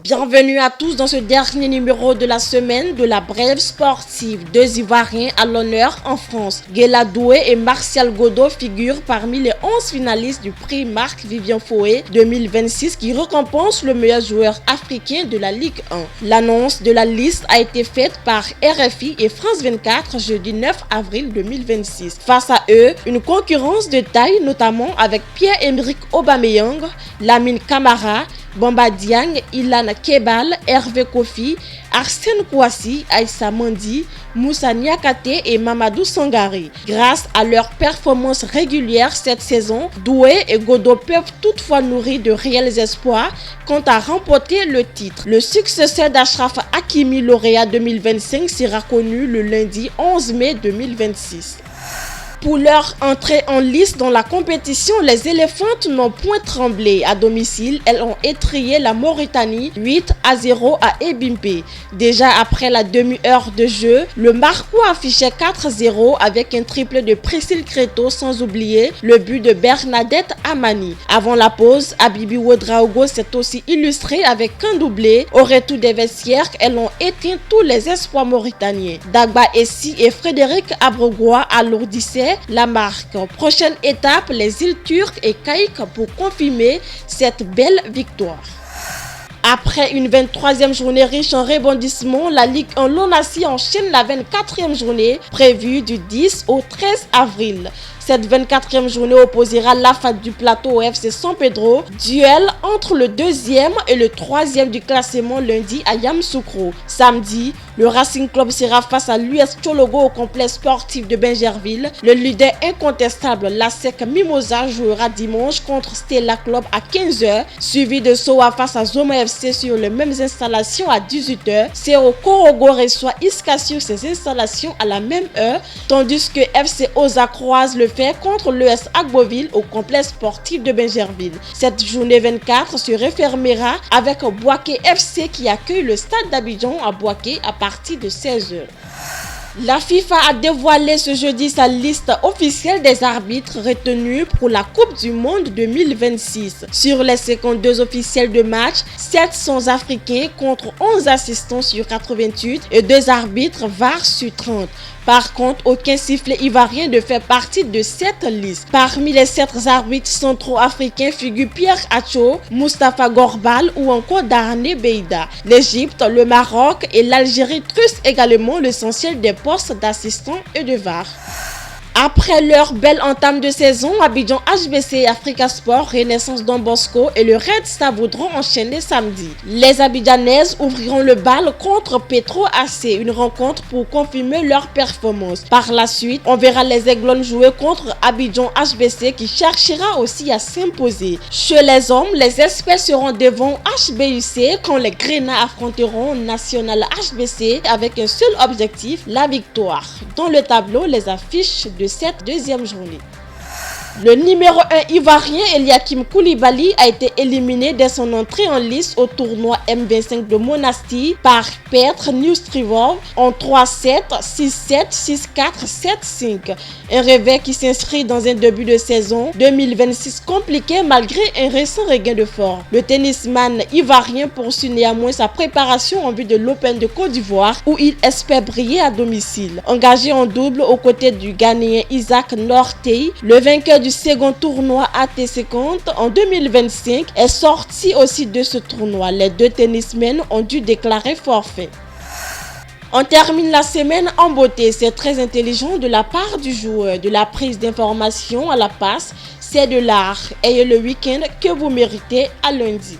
Bienvenue à tous dans ce dernier numéro de la semaine de la brève sportive. Deux Ivoiriens à l'honneur en France. Guela Doué et Martial Godot figurent parmi les 11 finalistes du prix Marc-Vivien Foé 2026 qui récompense le meilleur joueur africain de la Ligue 1. L'annonce de la liste a été faite par RFI et France 24 jeudi 9 avril 2026. Face à eux, une concurrence de taille notamment avec Pierre-Emerick Aubameyang, Lamine Camara, Bamba Dieng, Ilan Kebal, Hervé Kofi, Arsène Kouassi, Aïssa Mandi, Moussa Niakate et Mamadou Sangare. Grâce à leur performance régulière cette saison, Doué et Godot peuvent toutefois nourrir de réels espoirs quant à remporter le titre. Le successeur d'Achraf Hakimi, lauréat 2025, sera connu le lundi 11 mai 2026. Pour leur entrée en lice dans la compétition, les éléphantes n'ont point tremblé. À domicile, elles ont étrillé la Mauritanie 8-0 à Ebimpe. Déjà après la demi-heure de jeu, le Marco affichait 4-0 avec un triple de Priscille Creto sans oublier le but de Bernadette Amani. Avant la pause, Abibi Ouedraogo s'est aussi illustré avec un doublé. Au retour des vestiaires, elles ont éteint tous les espoirs mauritaniens. Dagba Essi et Frédéric Abregois alourdissaient la marque. Prochaine étape, les îles Turques et Caïques pour confirmer cette belle victoire. Après une 23e journée riche en rebondissements, la Ligue 1 Lonassi enchaîne la 24e journée prévue du 10 au 13 avril. Cette 24e journée opposera l'AFAD du Plateau au FC San Pedro. Duel entre le 2e et le 3e du classement lundi à Yamoussoukro. Samedi, le Racing Club sera face à l'US Tchologo au complexe sportif de Bingerville. Le leader incontestable, l'ASEC Mimosa, jouera dimanche contre Stella Club à 15h, suivi de Soa face à Zoma FC sur les mêmes installations à 18h. Cerro Korogo reçoit Iska sur ses installations à la même heure, tandis que FC Oza croise le fait contre l'ES Agboville au complexe sportif de Bingerville. Cette journée 24 se refermera avec Bouaké FC qui accueille le stade d'Abidjan à Bouaké à partir de 16h. La FIFA a dévoilé ce jeudi sa liste officielle des arbitres retenus pour la Coupe du Monde 2026. Sur les 52 officiels de match, 7 sont africains contre 11 assistants sur 88 et 2 arbitres VAR sur 30. Par contre, aucun sifflet ivoirien ne fait partie de cette liste. Parmi les 7 arbitres centraux africains figurent Pierre Acho, Moustapha Gorbal ou encore Darné Beida. L'Égypte, le Maroc et l'Algérie trussent également l'essentiel des postes d'assistants et de VAR. Après leur belle entame de saison, Abidjan HBC et Africa Sport, Renaissance Don Bosco et le Red Star voudront enchaîner samedi. Les Abidjanaises ouvriront le bal contre Petro AC, une rencontre pour confirmer leur performance. Par la suite, on verra les Aiglones jouer contre Abidjan HBC qui cherchera aussi à s'imposer. Chez les hommes, les experts seront devant HBUC quand les Grénas affronteront National HBC avec un seul objectif, la victoire. Dans le tableau, les affiches de cette deuxième journée. Le numéro 1 ivoirien Eliakim Koulibaly a été éliminé dès son entrée en lice au tournoi M25 de Monastir par Petr Neustrivov en 3-7, 6-7, 6-4, 7-5. Un réveil qui s'inscrit dans un début de saison 2026 compliqué malgré un récent regain de forme. Le tennisman ivoirien poursuit néanmoins sa préparation en vue de l'Open de Côte d'Ivoire où il espère briller à domicile. Engagé en double aux côtés du Ghanéen Isaac Nortey, le vainqueur du second tournoi ATC Compte en 2025 est sorti aussi de ce tournoi. Les deux tennismen ont dû déclarer forfait. On termine la semaine en beauté. C'est très intelligent de la part du joueur. De la prise d'information à la passe, c'est de l'art. Ayez le week-end que vous méritez à lundi.